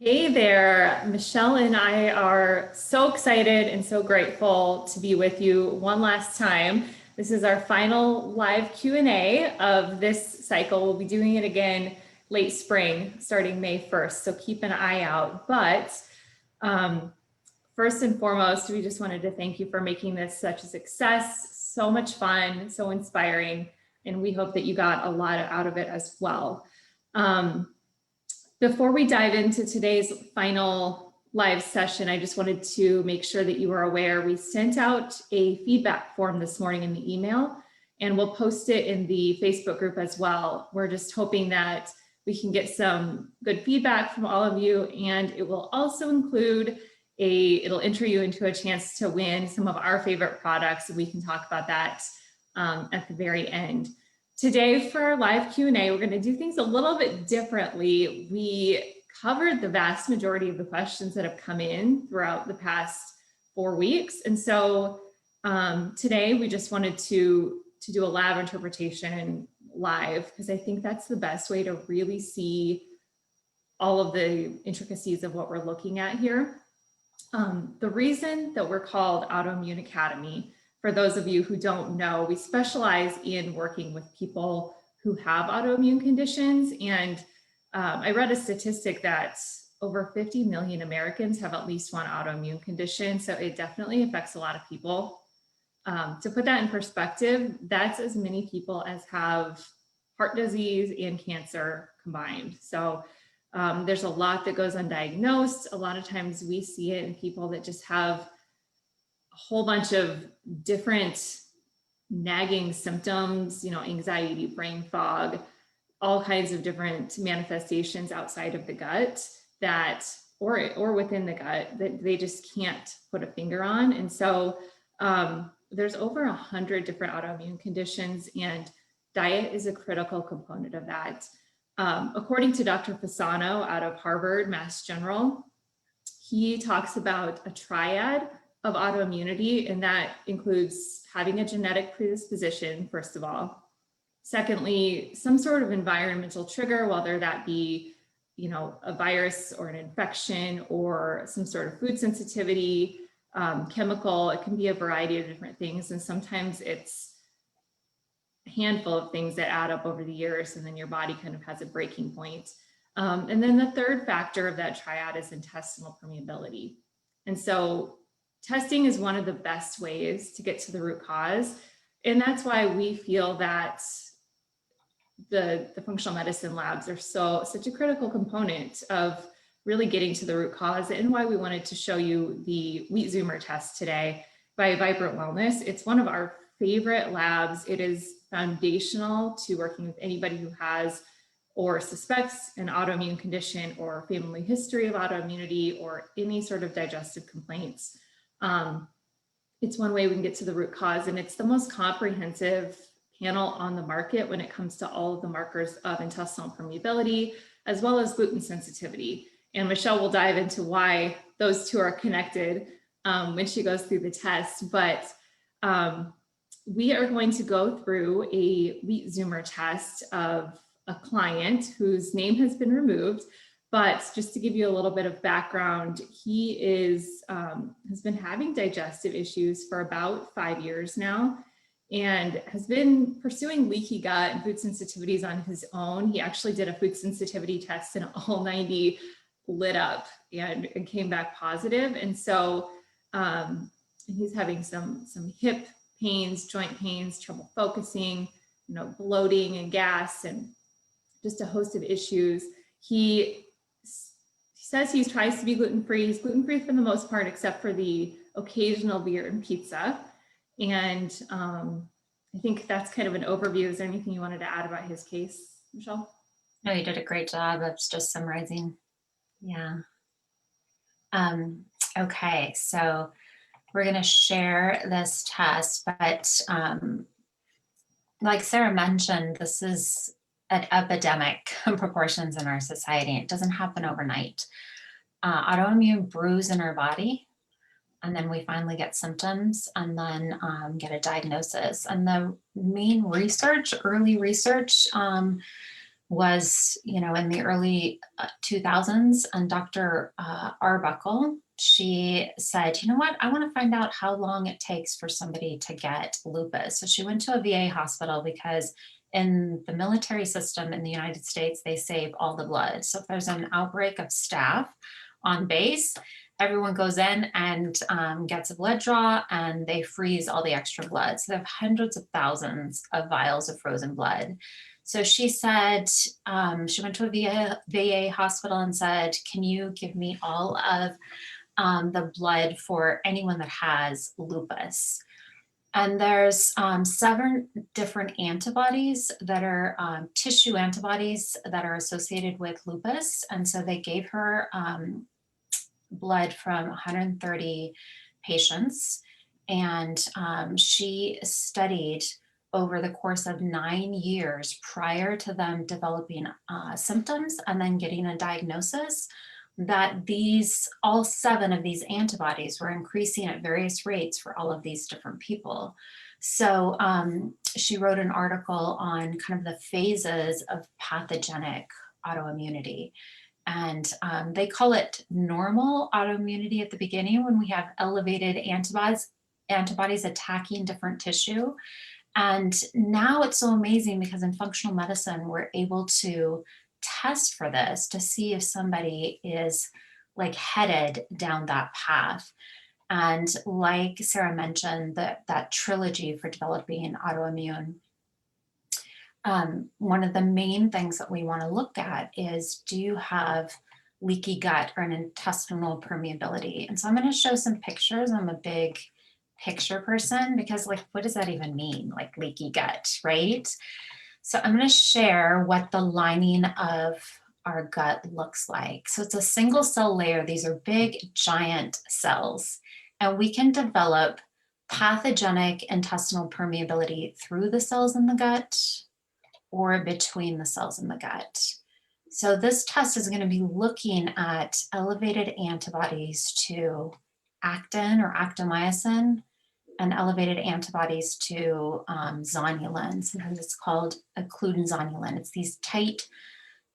Hey there, Michelle and I are so excited and so grateful to be with you one last time. This is our final live Q&A of this cycle. We'll be doing it again late spring, starting May 1st, so keep an eye out. But first and foremost, we just wanted to thank you for making this such a success, so much fun, so inspiring, and we hope that you got a lot out of it as well. Before we dive into today's final live session, I just wanted to make sure that you are aware we sent out a feedback form this morning in the email, and we'll post it in the Facebook group as well. We're just hoping that we can get some good feedback from all of you, and it will also include it'll enter you into a chance to win some of our favorite products, and we can talk about that at the very end. Today for our live Q&A, we're going to do things a little bit differently. We covered the vast majority of the questions that have come in throughout the past 4 weeks. And so today we just wanted to do a lab interpretation live, because I think that's the best way to really see all of the intricacies of what we're looking at here. The reason that we're called Autoimmune Academy, for those of you who don't know, we specialize in working with people who have autoimmune conditions. And I read a statistic that over 50 million Americans have at least one autoimmune condition. So it definitely affects a lot of people. To put that in perspective, that's as many people as have heart disease and cancer combined. So there's a lot that goes undiagnosed. A lot of times we see it in people that just have a whole bunch of different nagging symptoms, anxiety, brain fog, all kinds of different manifestations outside of the gut that, or within the gut, that they just can't put a finger on. And so there's over 100 different autoimmune conditions, and diet is a critical component of that. According to Dr. Fasano out of Harvard, Mass General, he talks about a triad of autoimmunity, and that includes having a genetic predisposition, first of all. Secondly, some sort of environmental trigger, whether that be, a virus or an infection or some sort of food sensitivity, chemical. It can be a variety of different things, and sometimes it's a handful of things that add up over the years, and then your body kind of has a breaking point. And then the third factor of that triad is intestinal permeability. And so testing is one of the best ways to get to the root cause. And that's why we feel that the functional medicine labs are such a critical component of really getting to the root cause, and why we wanted to show you the Wheat Zoomer test today by Vibrant Wellness. It's one of our favorite labs. It is foundational to working with anybody who has or suspects an autoimmune condition or family history of autoimmunity or any sort of digestive complaints. It's one way we can get to the root cause, and it's the most comprehensive panel on the market when it comes to all of the markers of intestinal permeability, as well as gluten sensitivity. And Michelle will dive into why those two are connected when she goes through the test. But we are going to go through a Wheat Zoomer test of a client whose name has been removed. But just to give you a little bit of background, he has been having digestive issues for about 5 years now, and has been pursuing leaky gut and food sensitivities on his own. He actually did a food sensitivity test, and all 90 lit up and came back positive. And so he's having some hip pains, joint pains, trouble focusing, bloating and gas, and just a host of issues. He says he tries to be gluten-free. He's gluten-free for the most part, except for the occasional beer and pizza. And I think that's kind of an overview. Is there anything you wanted to add about his case, Michelle? No, you did a great job of just summarizing. Yeah. Okay, so we're going to share this test, but like Sarah mentioned, this is an epidemic proportions in our society. It doesn't happen overnight. Autoimmune brews in our body, and then we finally get symptoms, and then get a diagnosis. And the main research, early research, was, in the early 2000s, and Dr. Arbuckle, she said, you know what, I want to find out how long it takes for somebody to get lupus. So she went to a VA hospital because in the military system in the United States, they save all the blood. So if there's an outbreak of staph on base, everyone goes in and gets a blood draw, and they freeze all the extra blood. So they have hundreds of thousands of vials of frozen blood. So she said, she went to a VA hospital and said, can you give me all of the blood for anyone that has lupus? And there's 7 different antibodies that are tissue antibodies that are associated with lupus. And so they gave her blood from 130 patients. And she studied over the course of 9 years prior to them developing symptoms and then getting a diagnosis, that all 7 of these antibodies were increasing at various rates for all of these different people. So she wrote an article on kind of the phases of pathogenic autoimmunity. And they call it normal autoimmunity at the beginning, when we have elevated antibodies attacking different tissue. And now it's so amazing because in functional medicine, we're able to test for this to see if somebody is like headed down that path. And like Sarah mentioned, that trilogy for developing autoimmune, one of the main things that we want to look at is, do you have leaky gut or an intestinal permeability? And so I'm going to show some pictures. I'm a big picture person because, like, what does that even mean? Like leaky gut, right? So I'm going to share what the lining of our gut looks like. So it's a single cell layer. These are big, giant cells, and we can develop pathogenic intestinal permeability through the cells in the gut or between the cells in the gut. So this test is going to be looking at elevated antibodies to actin or actomyosin and elevated antibodies to zonulin. Sometimes it's called occludin zonulin. It's these tight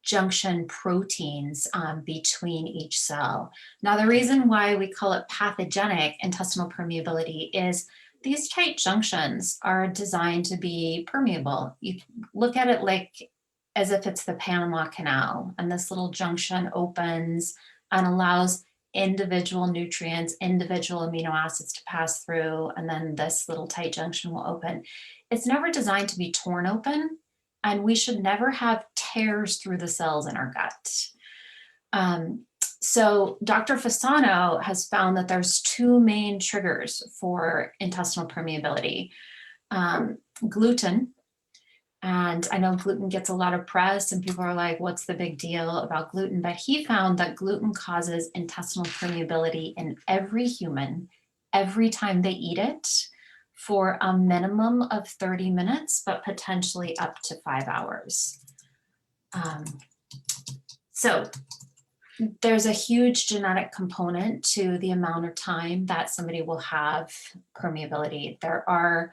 junction proteins between each cell. Now, the reason why we call it pathogenic intestinal permeability is these tight junctions are designed to be permeable. You look at it like as if it's the Panama Canal, and this little junction opens and allows individual nutrients, individual amino acids to pass through, and then this little tight junction will open. It's never designed to be torn open, and we should never have tears through the cells in our gut. So Dr. Fasano has found that there's 2 main triggers for intestinal permeability. Gluten, and I know gluten gets a lot of press and people are like, what's the big deal about gluten? But he found that gluten causes intestinal permeability in every human every time they eat it for a minimum of 30 minutes, but potentially up to 5 hours. So there's a huge genetic component to the amount of time that somebody will have permeability. There are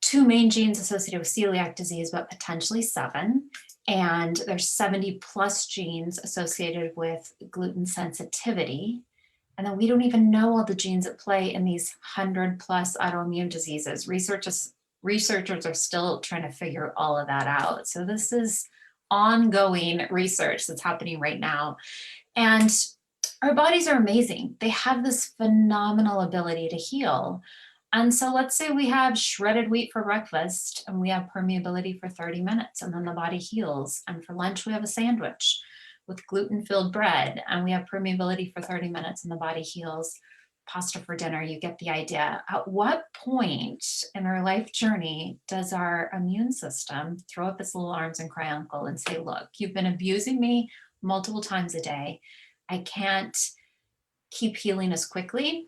2 main genes associated with celiac disease, but potentially 7. And there's 70 plus genes associated with gluten sensitivity. And then we don't even know all the genes at play in these 100 plus autoimmune diseases. Researchers are still trying to figure all of that out. So this is ongoing research that's happening right now. And our bodies are amazing. They have this phenomenal ability to heal. And so let's say we have shredded wheat for breakfast and we have permeability for 30 minutes and then the body heals. And for lunch, we have a sandwich with gluten-filled bread and we have permeability for 30 minutes and the body heals. Pasta for dinner, you get the idea. At what point in our life journey does our immune system throw up its little arms and cry uncle and say, look, you've been abusing me multiple times a day. I can't keep healing as quickly,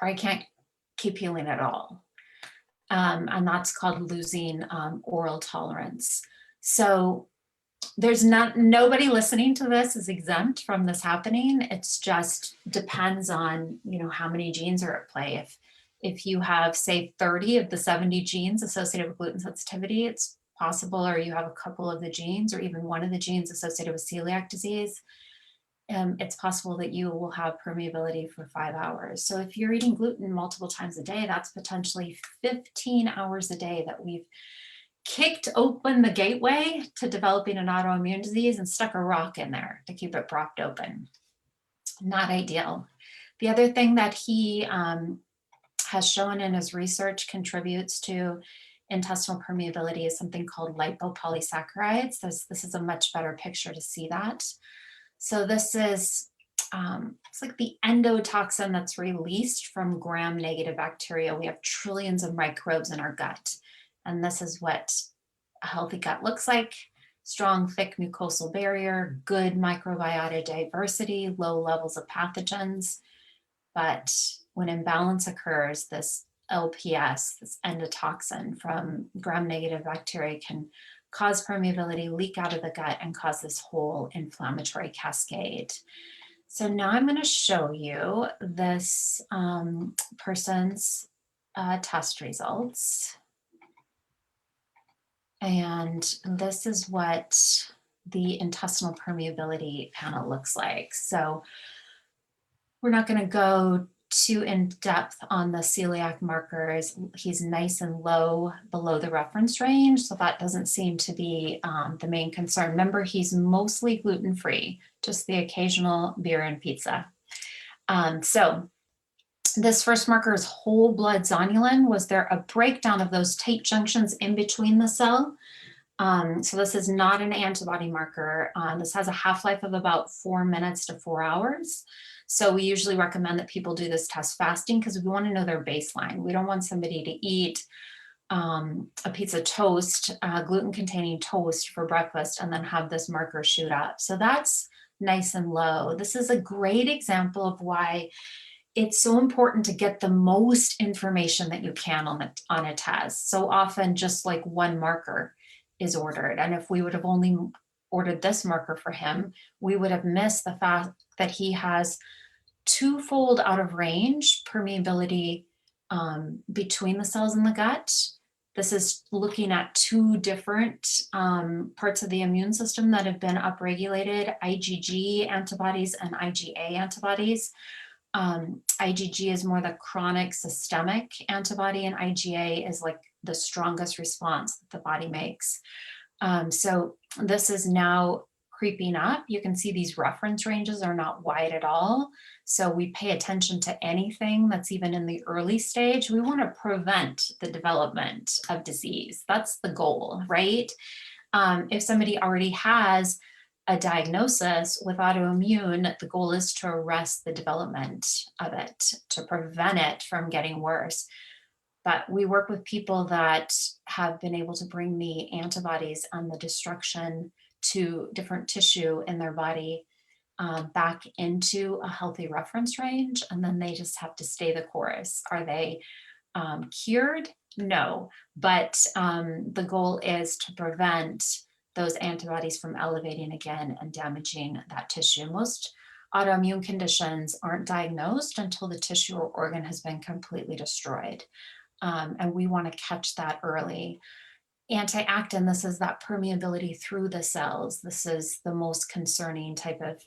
or I can't keep healing at all. And that's called losing oral tolerance. So there's nobody listening to this is exempt from this happening. It's just depends on, how many genes are at play. If you have, say, 30 of the 70 genes associated with gluten sensitivity, it's possible, or you have a couple of the genes or even one of the genes associated with celiac disease, it's possible that you will have permeability for 5 hours. So if you're eating gluten multiple times a day, that's potentially 15 hours a day that we've kicked open the gateway to developing an autoimmune disease and stuck a rock in there to keep it propped open. Not ideal. The other thing that he has shown in his research contributes to intestinal permeability is something called lipopolysaccharides. This is a much better picture to see that. So this is, it's like the endotoxin that's released from gram-negative bacteria. We have trillions of microbes in our gut. And this is what a healthy gut looks like. Strong, thick mucosal barrier, good microbiota diversity, low levels of pathogens. But when imbalance occurs, this LPS, this endotoxin from gram-negative bacteria can cause permeability, leak out of the gut, and cause this whole inflammatory cascade. So now I'm going to show you this person's test results. And this is what the intestinal permeability panel looks like. So we're not going to go too in depth on the celiac markers. He's nice and low below the reference range, so that doesn't seem to be the main concern. Remember, he's mostly gluten-free, just the occasional beer and pizza. So this first marker is whole blood zonulin. Was there a breakdown of those tight junctions in between the cell? So this is not an antibody marker. This has a half-life of about 4 minutes to 4 hours. So we usually recommend that people do this test fasting because we want to know their baseline. We don't want somebody to eat a pizza toast, gluten-containing toast for breakfast, and then have this marker shoot up. So that's nice and low. This is a great example of why it's so important to get the most information that you can on a test. So often just like one marker is ordered. And if we would have only ordered this marker for him, we would have missed the fact that he has twofold out of range permeability between the cells in the gut. This is looking at two different parts of the immune system that have been upregulated, IgG antibodies and IgA antibodies. IgG is more the chronic systemic antibody, and IgA is like the strongest response that the body makes. So this is now creeping up. You can see these reference ranges are not wide at all. So we pay attention to anything that's even in the early stage. We want to prevent the development of disease. That's the goal, right? If somebody already has a diagnosis with autoimmune, the goal is to arrest the development of it, to prevent it from getting worse. But we work with people that have been able to bring the antibodies and the destruction to different tissue in their body back into a healthy reference range, and then they just have to stay the course. Are they cured? No, but the goal is to prevent those antibodies from elevating again and damaging that tissue. Most autoimmune conditions aren't diagnosed until the tissue or organ has been completely destroyed. And we want to catch that early. Anti-actin, this is that permeability through the cells. This is the most concerning type of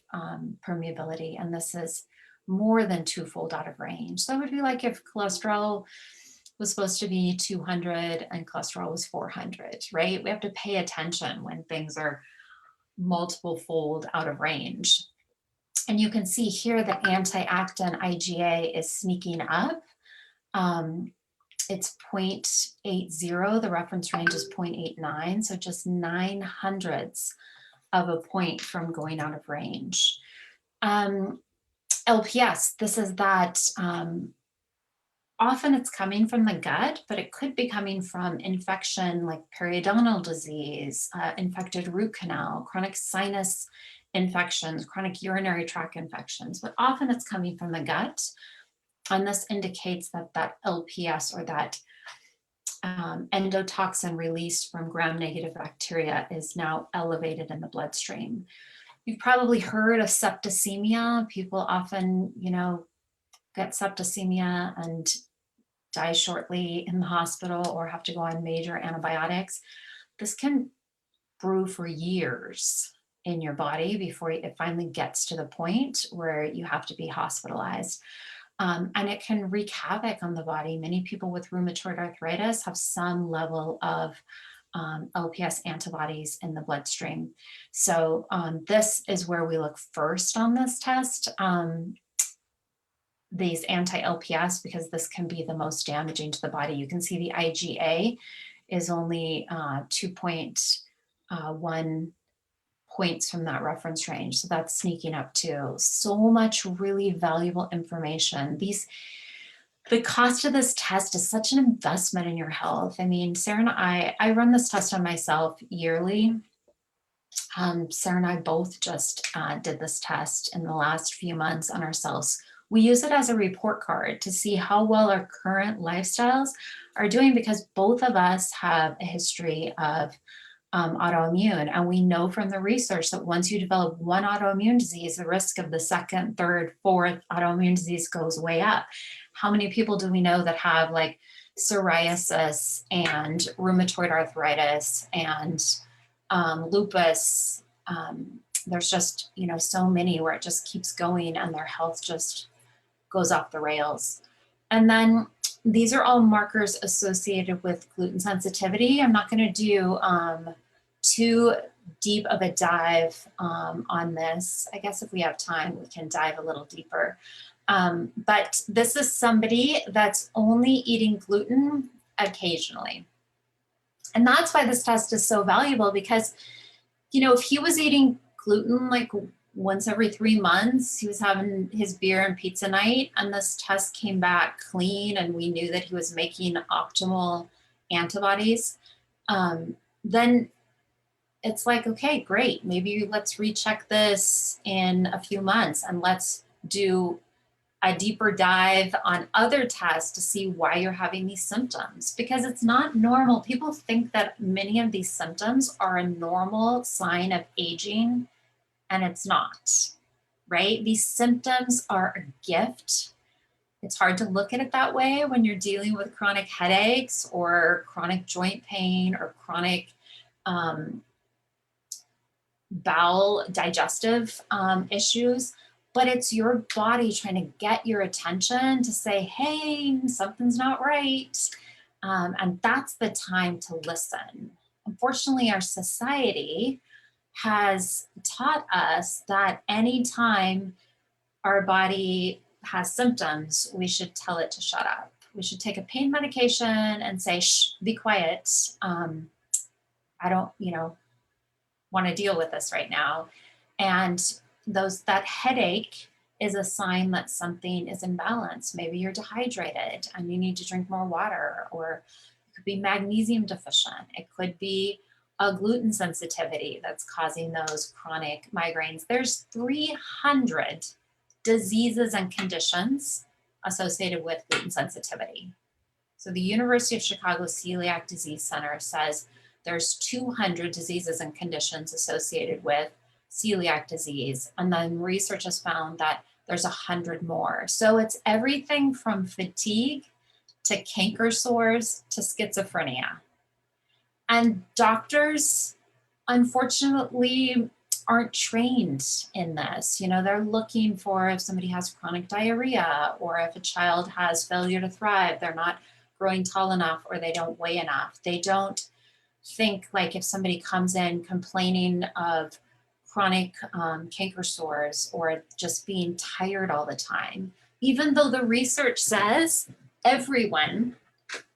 permeability, and this is more than twofold out of range. So it would be like if cholesterol was supposed to be 200 and cholesterol was 400, right? We have to pay attention when things are multiple fold out of range. And you can see here that anti-actin IgA is sneaking up. It's 0.80, the reference range is 0.89, so just 0.09 of a point from going out of range. LPS, this is that often it's coming from the gut, but it could be coming from infection like periodontal disease, infected root canal, chronic sinus infections, chronic urinary tract infections, but often it's coming from the gut. And this indicates that that LPS, or that endotoxin released from gram-negative bacteria, is now elevated in the bloodstream. You've probably heard of septicemia. People often, get septicemia and die shortly in the hospital or have to go on major antibiotics. this can brew for years in your body before it finally gets to the point where you have to be hospitalized. And it can wreak havoc on the body. Many people with rheumatoid arthritis have some level of LPS antibodies in the bloodstream. So this is where we look first on this test, these anti-LPS, because this can be the most damaging to the body. You can see the IgA is only 2.1 points from that reference range. So that's sneaking up too. So much really valuable information. The cost of this test is such an investment in your health. I mean, Sarah and I run this test on myself yearly. Sarah and I both just did this test in the last few months on ourselves. We use it as a report card to see how well our current lifestyles are doing, because both of us have a history of autoimmune. And we know from the research that once you develop one autoimmune disease, the risk of the second, third, fourth autoimmune disease goes way up. How many people do we know that have like psoriasis and rheumatoid arthritis and lupus? There's just, so many where it just keeps going and their health just goes off the rails. And then these are all markers associated with gluten sensitivity. I'm not going to do too deep of a dive on this. I guess if we have time, we can dive a little deeper. But this is somebody that's only eating gluten occasionally. And that's why this test is so valuable, because, if he was eating gluten like once every 3 months, he was having his beer and pizza night, and this test came back clean and we knew that he was making optimal antibodies, then it's like, okay, great. Maybe let's recheck this in a few months and let's do a deeper dive on other tests to see why you're having these symptoms, because it's not normal. People think that many of these symptoms are a normal sign of aging, and it's not, right? These symptoms are a gift. It's hard to look at it that way when you're dealing with chronic headaches or chronic joint pain or chronic bowel digestive issues. But it's your body trying to get your attention to say, hey, something's not right. And that's the time to listen. Unfortunately, our society has taught us that anytime our body has symptoms, we should tell it to shut up. We should take a pain medication and say, shh, be quiet. I don't, want to deal with this right now. And that headache is a sign that something is imbalanced. Maybe you're dehydrated and you need to drink more water, or it could be magnesium deficient. It could be a gluten sensitivity that's causing those chronic migraines. There's 300 diseases and conditions associated with gluten sensitivity. So the University of Chicago Celiac Disease Center says there's 200 diseases and conditions associated with celiac disease. And then research has found that there's 100 more. So it's everything from fatigue to canker sores to schizophrenia. And doctors, unfortunately, aren't trained in this. They're looking for if somebody has chronic diarrhea, or if a child has failure to thrive, they're not growing tall enough, or they don't weigh enough. They don't think like if somebody comes in complaining of chronic canker sores or just being tired all the time, even though the research says everyone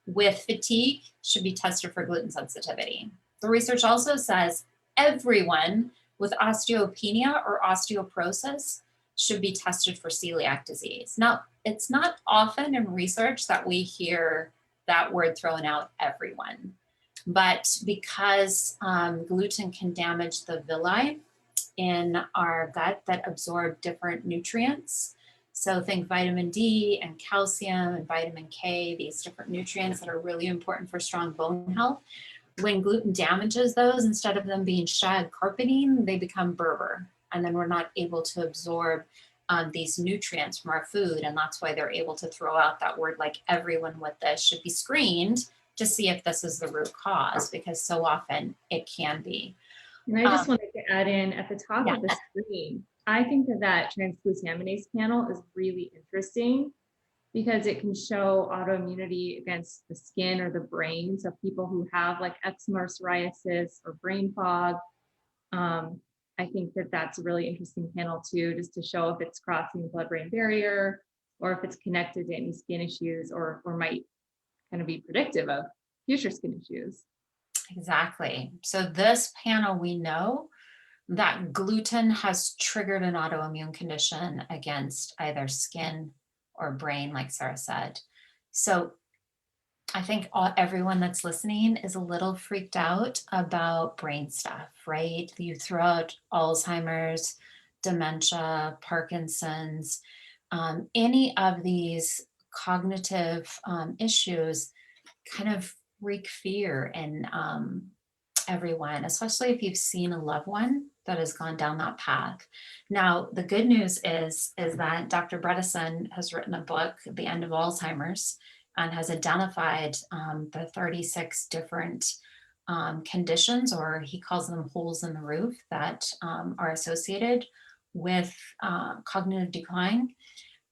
with fatigue should be tested for gluten sensitivity. The research also says everyone with osteopenia or osteoporosis should be tested for celiac disease. Now, it's not often in research that we hear that word thrown out, everyone. But because gluten can damage the villi in our gut that absorb different nutrients, so think vitamin D and calcium and vitamin K, these different nutrients that are really important for strong bone health. When gluten damages those, instead of them being shag carpeting, they become Berber. And then we're not able to absorb these nutrients from our food. And that's why they're able to throw out that word like everyone with this should be screened to see if this is the root cause, because so often it can be. And I just wanted to add in at the top Yeah. of the screen, I think that transglutaminase panel is really interesting because it can show autoimmunity against the skin or the brain. So people who have like eczema or psoriasis or brain fog, I think that that's a really interesting panel too, just to show if it's crossing the blood-brain barrier or if it's connected to any skin issues or might kind of be predictive of future skin issues. Exactly. So this panel, we know that gluten has triggered an autoimmune condition against either skin or brain, like Sara said. So I think everyone that's listening is a little freaked out about brain stuff, right? You throw out Alzheimer's, dementia, Parkinson's, any of these cognitive issues kind of wreak fear in everyone, especially if you've seen a loved one that has gone down that path. Now, the good news is that Dr. Bredesen has written a book, The End of Alzheimer's, and has identified the 36 different conditions, or he calls them holes in the roof, that are associated with cognitive decline.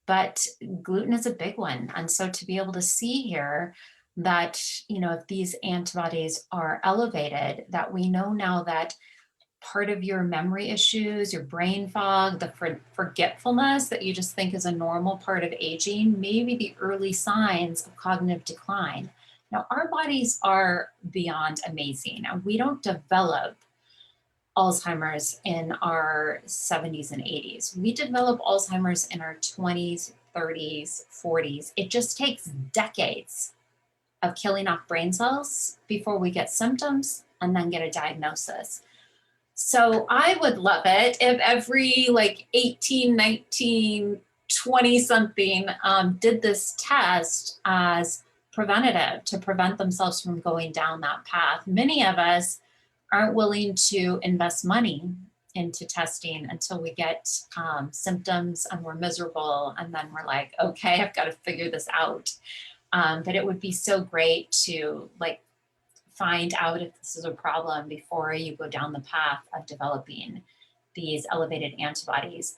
But gluten is a big one. And so to be able to see here that, you know, if these antibodies are elevated, that we know now that part of your memory issues, your brain fog, the forgetfulness that you just think is a normal part of aging, maybe the early signs of cognitive decline. Now, our bodies are beyond amazing, and we don't develop Alzheimer's in our 70s and 80s. We develop Alzheimer's in our 20s, 30s, 40s. It just takes decades of killing off brain cells before we get symptoms and then get a diagnosis. So I would love it if every like 18, 19, 20 something did this test as preventative to prevent themselves from going down that path. Many of us aren't willing to invest money into testing until we get symptoms and we're miserable, and then we're like, okay, I've got to figure this out. But it would be so great to like find out if this is a problem before you go down the path of developing these elevated antibodies.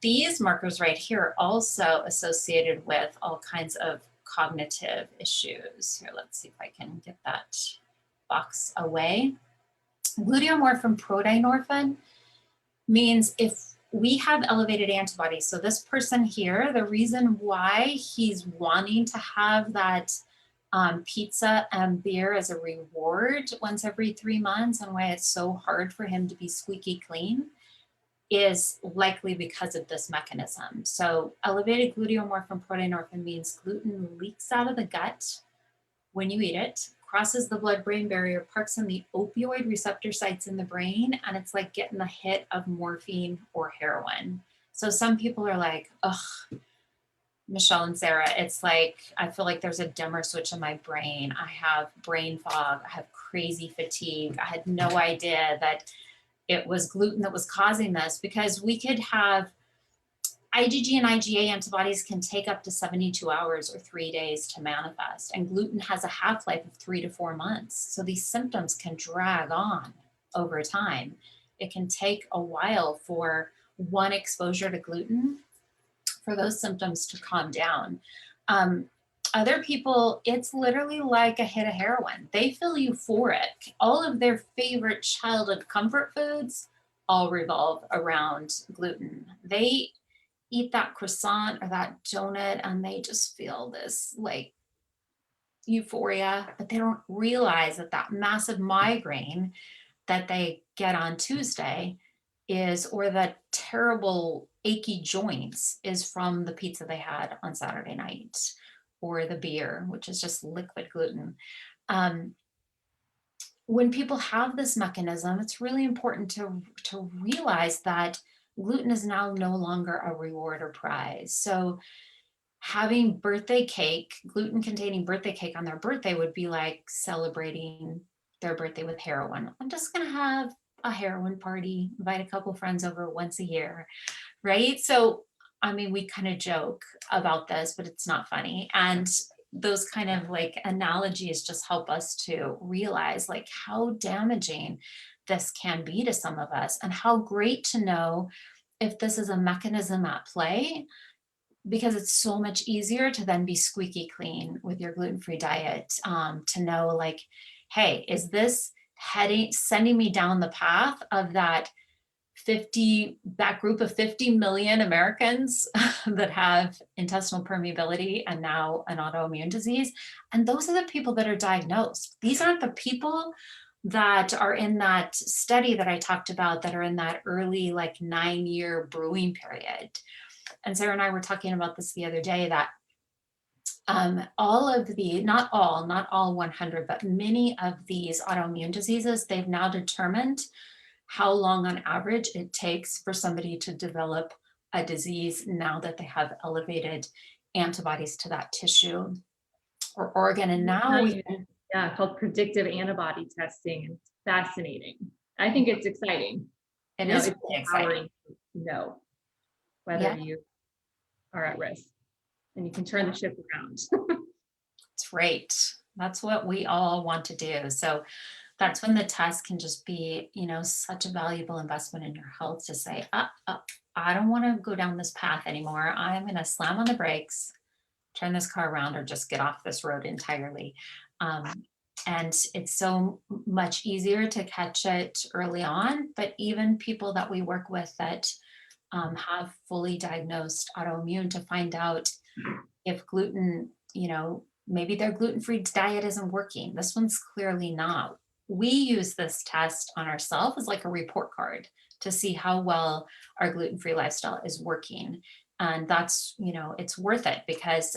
These markers right here are also associated with all kinds of cognitive issues. Here, let's see if I can get that box away. Gluteomorphin prodynorphin means if we have elevated antibodies, so this person here, the reason why he's wanting to have that pizza and beer as a reward once every 3 months, and why it's so hard for him to be squeaky clean, is likely because of this mechanism. So elevated gluteomorphin prodynorphin means gluten leaks out of the gut when you eat it, crosses the blood-brain barrier, parks in the opioid receptor sites in the brain, and it's like getting a hit of morphine or heroin. So some people are like, ugh, Michelle and Sara, it's like, I feel like there's a dimmer switch in my brain. I have brain fog. I have crazy fatigue. I had no idea that it was gluten that was causing this, because we could have IgG and IgA antibodies can take up to 72 hours or 3 days to manifest, and gluten has a half-life of 3 to 4 months. So these symptoms can drag on over time. It can take a while for one exposure to gluten for those symptoms to calm down. Other people, it's literally like a hit of heroin. They feel euphoric. All of their favorite childhood comfort foods all revolve around gluten. They eat that croissant or that donut and they just feel this like euphoria, but they don't realize that that massive migraine that they get on Tuesday is, or the terrible achy joints is from the pizza they had on Saturday night, or the beer, which is just liquid gluten. When people have this mechanism, it's really important to realize that gluten is now no longer a reward or prize. So having birthday cake, gluten containing birthday cake on their birthday would be like celebrating their birthday with heroin. I'm just gonna have a heroin party, invite a couple friends over once a year, right? So, I mean, we kind of joke about this, but it's not funny. And those kind of like analogies just help us to realize like how damaging this can be to some of us, and how great to know if this is a mechanism at play, because it's so much easier to then be squeaky clean with your gluten-free diet, to know like, hey, is this sending me down the path of that group of 50 million Americans that have intestinal permeability and now an autoimmune disease. And those are the people that are diagnosed. These aren't the people that are in that study that I talked about that are in that early like 9-year brewing period. And Sarah and I were talking about this the other day, that all of the, not all 100, but many of these autoimmune diseases, they've now determined how long on average it takes for somebody to develop a disease now that they have elevated antibodies to that tissue or organ. And now yeah, called predictive antibody testing. It's fascinating. I think it's exciting. It is it's really empowering exciting to know whether you are at risk, and you can turn the ship around. It's great. That's what we all want to do. So that's when the test can just be, such a valuable investment in your health, to say, I don't want to go down this path anymore. I'm going to slam on the brakes, turn this car around, or just get off this road entirely. And it's so much easier to catch it early on, but even people that we work with that have fully diagnosed autoimmune, to find out if gluten, maybe their gluten-free diet isn't working. This one's clearly not. We use this test on ourselves as like a report card to see how well our gluten-free lifestyle is working. And that's, it's worth it, because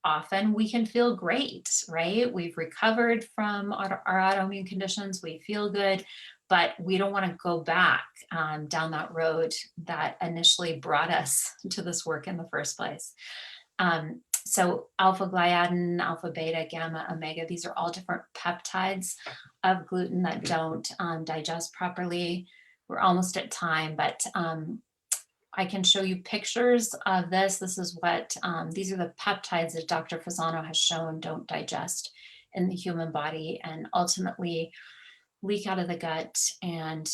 often we can feel great, right? We've recovered from our autoimmune conditions, we feel good, but we don't want to go back down that road that initially brought us to this work in the first place. So alpha gliadin, alpha beta, gamma, omega, these are all different peptides of gluten that don't digest properly. We're almost at time, but I can show you pictures of this. This is what, these are the peptides that Dr. Fasano has shown don't digest in the human body and ultimately leak out of the gut. And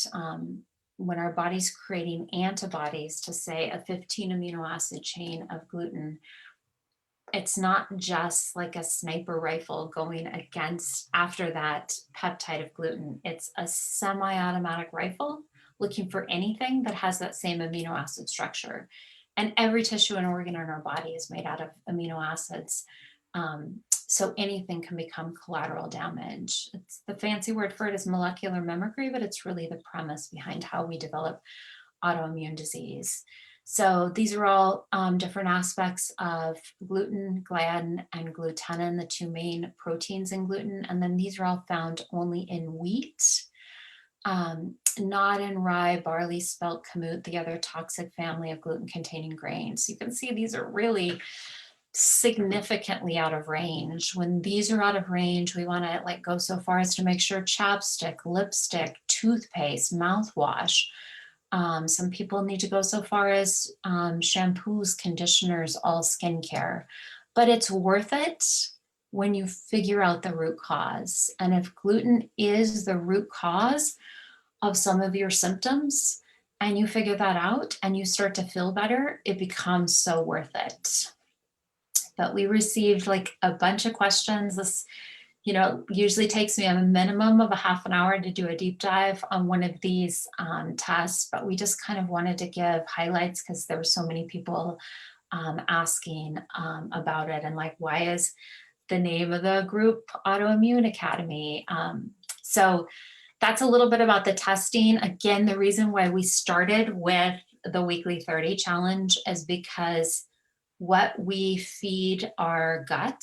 when our body's creating antibodies to, say, a 15 amino acid chain of gluten, it's not just like a sniper rifle going against after that peptide of gluten. It's a semi-automatic rifle looking for anything that has that same amino acid structure. And every tissue and organ in our body is made out of amino acids. So anything can become collateral damage. It's the fancy word for it is molecular mimicry, but it's really the premise behind how we develop autoimmune disease. So these are all different aspects of gluten, gliadin, and glutenin, the two main proteins in gluten. And then these are all found only in wheat, not in rye, barley, spelt, kamut, the other toxic family of gluten-containing grains. So you can see these are really significantly out of range. When these are out of range, we want to like go so far as to make sure chapstick, lipstick, toothpaste, mouthwash. Some people need to go so far as shampoos, conditioners, all skincare, but it's worth it when you figure out the root cause. And if gluten is the root cause of some of your symptoms and you figure that out and you start to feel better, it becomes so worth it. But we received like a bunch of questions. This, usually takes me a minimum of a half an hour to do a deep dive on one of these tests, but we just kind of wanted to give highlights because there were so many people asking about it, and like, why is the name of the group Autoimmune Academy? So that's a little bit about the testing. Again, the reason why we started with the weekly 30 challenge is because what we feed our gut,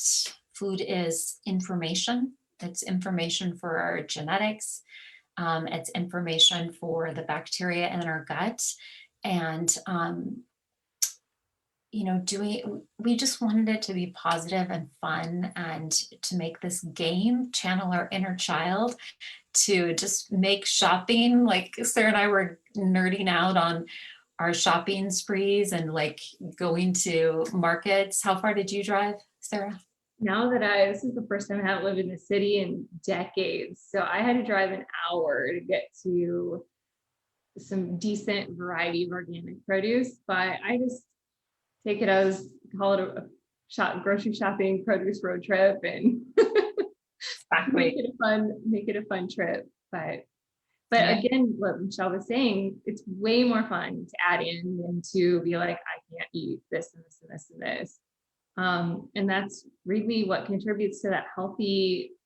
food is information. It's information for our genetics. It's information for the bacteria in our gut. And, we just wanted it to be positive and fun, and to make this game, channel our inner child, to just make shopping, like Sarah and I were nerding out on our shopping sprees and like going to markets. How far did you drive, Sarah? now that this is the first time I haven't lived in the city in decades. So I had to drive an hour to get to some decent variety of organic produce, but I just take it as, call it a grocery shopping produce road trip, and make Exactly. it a fun trip. But Yeah. again, what Michelle was saying, it's way more fun to add in than to be like, I can't eat this and this and this and this. And that's really what contributes to that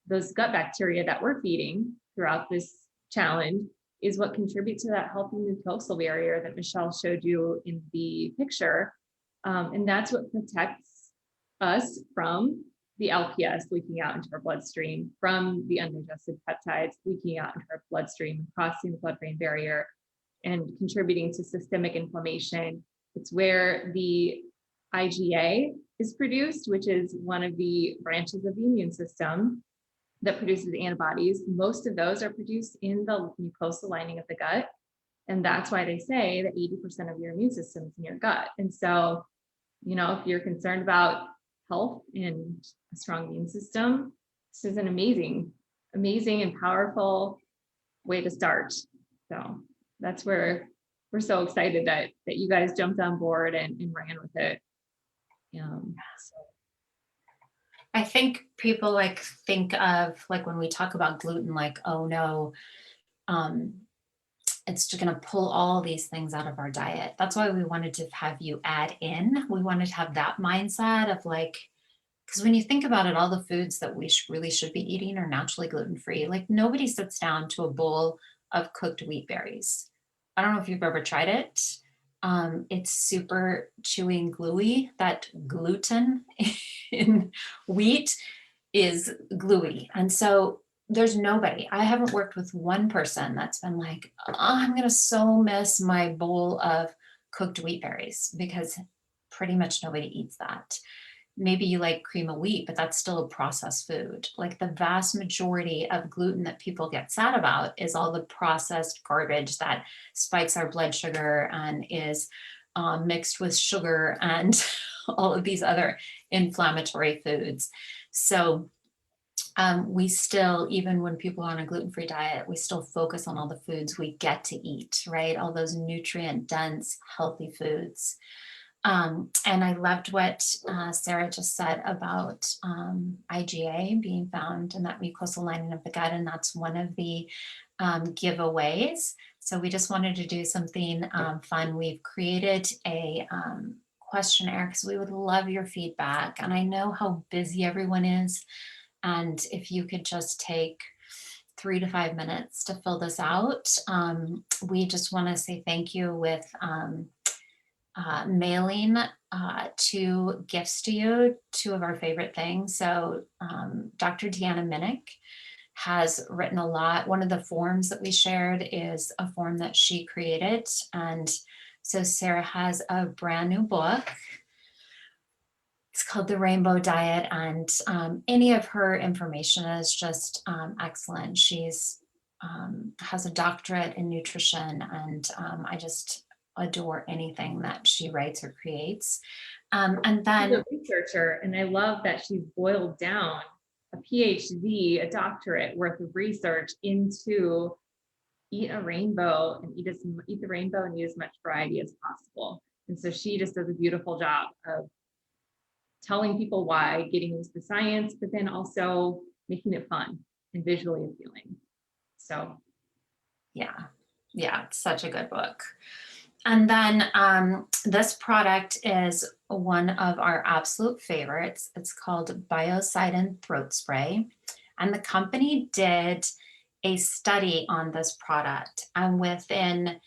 those gut bacteria that we're feeding throughout this challenge is what contributes to that healthy mucosal barrier that Michelle showed you in the picture. And that's what protects us from the LPS leaking out into our bloodstream, from the undigested peptides leaking out into our bloodstream, crossing the blood-brain barrier, and contributing to systemic inflammation. It's where the IgA is produced, which is one of the branches of the immune system that produces antibodies. Most of those are produced in the mucosal lining of the gut. And that's why they say that 80% of your immune system is in your gut. And so, if you're concerned about health and a strong immune system, this is an amazing and powerful way to start. So that's where we're so excited that you guys jumped on board and ran with it. So. I think people think of when we talk about gluten, oh no, it's just going to pull all these things out of our diet. That's why we wanted to have you add in. We wanted to have that mindset of because when you think about it, all the foods that we really should be eating are naturally gluten-free. Nobody sits down to a bowl of cooked wheat berries. I don't know if you've ever tried it. It's super chewy and gluey. That gluten in wheat is gluey. And so there's nobody, I haven't worked with one person that's been like, oh, I'm going to so miss my bowl of cooked wheat berries, because pretty much nobody eats that. Maybe you like cream of wheat, but that's still a processed food. The vast majority of gluten that people get sad about is all the processed garbage that spikes our blood sugar and is mixed with sugar and all of these other inflammatory foods. So we still, even when people are on a gluten-free diet, we still focus on all the foods we get to eat, right? All those nutrient-dense, healthy foods. And I loved what Sara just said about IgA being found in that mucosal lining of the gut, and that's one of the giveaways. So we just wanted to do something fun. We've created a questionnaire because we would love your feedback. And I know how busy everyone is. And if you could just take 3 to 5 minutes to fill this out, we just want to say thank you with mailing 2 gifts to you, 2 of our favorite things. So Dr. Deanna Minnick has written a lot. One of the forms that we shared is a form that she created. And so Sara has a brand new book. It's called The Rainbow Diet, and any of her information is just excellent. She's has a doctorate in nutrition, and I just adore anything that she writes or creates. And then she's a researcher, and I love that she's boiled down a PhD, a doctorate worth of research into eat a rainbow and eat the rainbow and eat as much variety as possible. And so she just does a beautiful job of telling people why, getting into the science, but then also making it fun and visually appealing. So yeah, it's such a good book. And then this product is one of our absolute favorites. It's called Biocidin Throat Spray. And the company did a study on this product. And within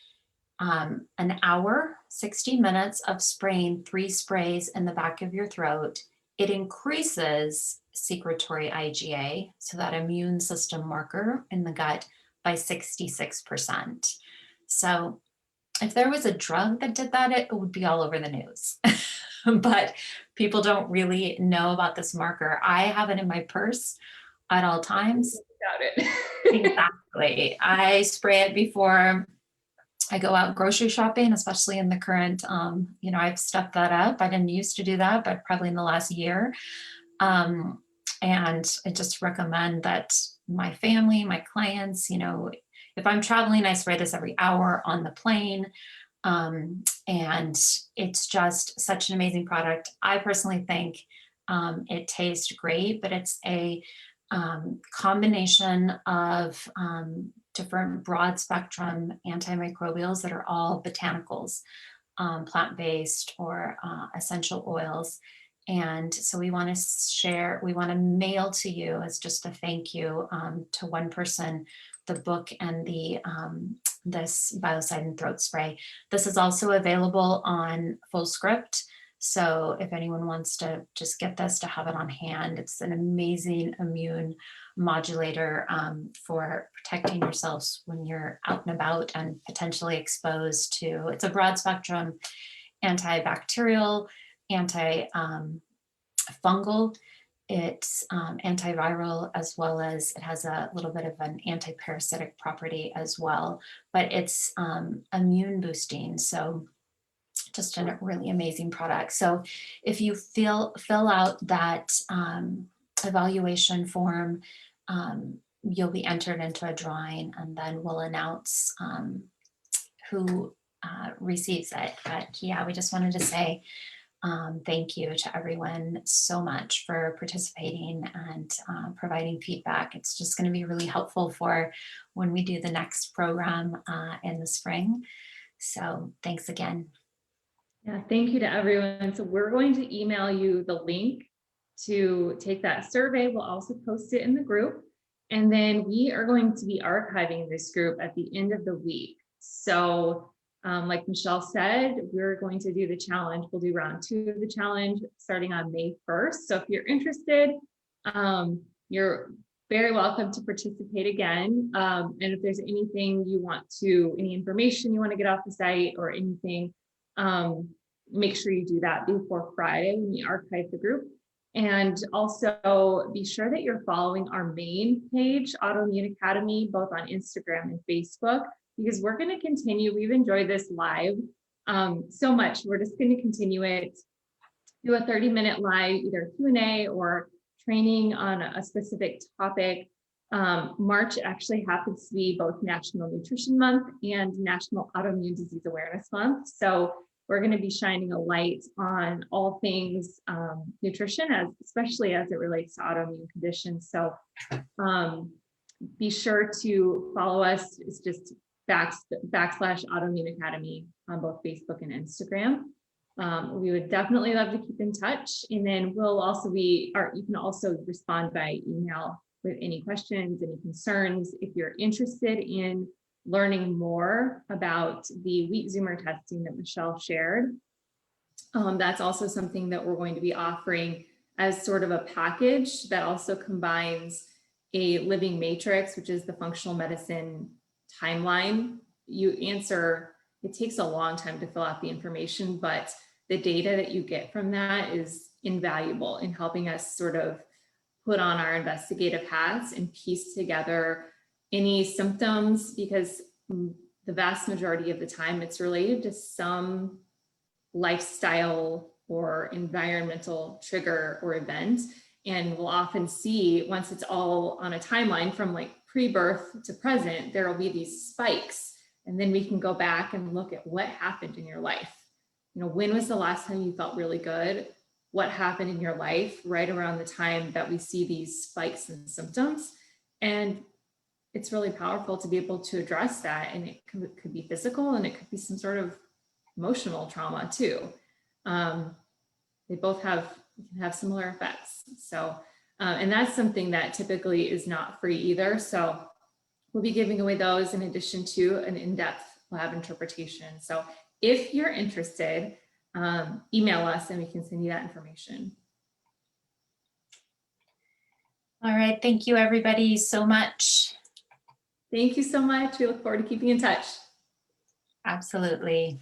an hour, 60 minutes of spraying 3 sprays in the back of your throat, it increases secretory IgA, so that immune system marker in the gut, by 66%. So if there was a drug that did that, it would be all over the news. But people don't really know about this marker. I have it in my purse at all times. About it. Exactly. I spray it before I go out grocery shopping, especially in the current, I've stepped that up. I didn't used to do that, but probably in the last year. And I just recommend that my family, my clients, you know, if I'm traveling, I spray this every hour on the plane. And it's just such an amazing product. I personally think it tastes great, but it's a combination of different broad spectrum antimicrobials that are all botanicals, plant-based or essential oils. And so we want to share, we want to mail to you as just a thank you to one person, the book and the this Biocidin throat spray. This is also available on Fullscript. So if anyone wants to just get this to have it on hand, it's an amazing immune modulator for protecting yourselves when you're out and about and potentially exposed to, it's a broad spectrum antibacterial, anti-fungal, it's antiviral, as well as it has a little bit of an antiparasitic property as well, but it's immune boosting. So just a really amazing product. So if you fill out that evaluation form, you'll be entered into a drawing, and then we'll announce who receives it. But yeah, we just wanted to say thank you to everyone so much for participating and providing feedback. It's just going to be really helpful for when we do the next program in the spring. So thanks again. Yeah, thank you to everyone. So we're going to email you the link to take that survey. We'll also post it in the group. And then we are going to be archiving this group at the end of the week. So like Michelle said, we're going to do the challenge. We'll do round 2 of the challenge starting on May 1st. So if you're interested, you're very welcome to participate again. And if there's anything you want to, any information you want to get off the site or anything, make sure you do that before Friday when we archive the group. And also be sure that you're following our main page, Autoimmune Academy, both on Instagram and Facebook, because we're going to continue. We've enjoyed this live so much. We're just going to continue it, do a 30-minute live, either Q&A or training on a specific topic. March actually happens to be both National Nutrition Month and National Autoimmune Disease Awareness Month. So we're going to be shining a light on all things nutrition, especially as it relates to autoimmune conditions. So be sure to follow us. It's just backslash Autoimmune Academy on both Facebook and Instagram. We would definitely love to keep in touch. And then we'll also be, or you can also respond by email with any questions, any concerns. If you're interested in learning more about the wheat zoomer testing that Michelle shared, that's also something that we're going to be offering as sort of a package that also combines a living matrix, which is the functional medicine timeline. You answer, it takes a long time to fill out the information, but the data that you get from that is invaluable in helping us sort of put on our investigative hats and piece together any symptoms, because the vast majority of the time it's related to some lifestyle or environmental trigger or event. And we'll often see, once it's all on a timeline from like pre-birth to present, there will be these spikes. And then we can go back and look at what happened in your life. You know, when was the last time you felt really good? What happened in your life right around the time that we see these spikes and symptoms? And it's really powerful to be able to address that. And it could be physical, and it could be some sort of emotional trauma too. They both can have similar effects. So, and that's something that typically is not free either. So we'll be giving away those in addition to an in-depth lab interpretation. So if you're interested, email us and we can send you that information. All right, thank you everybody so much. Thank you so much. We look forward to keeping in touch. Absolutely.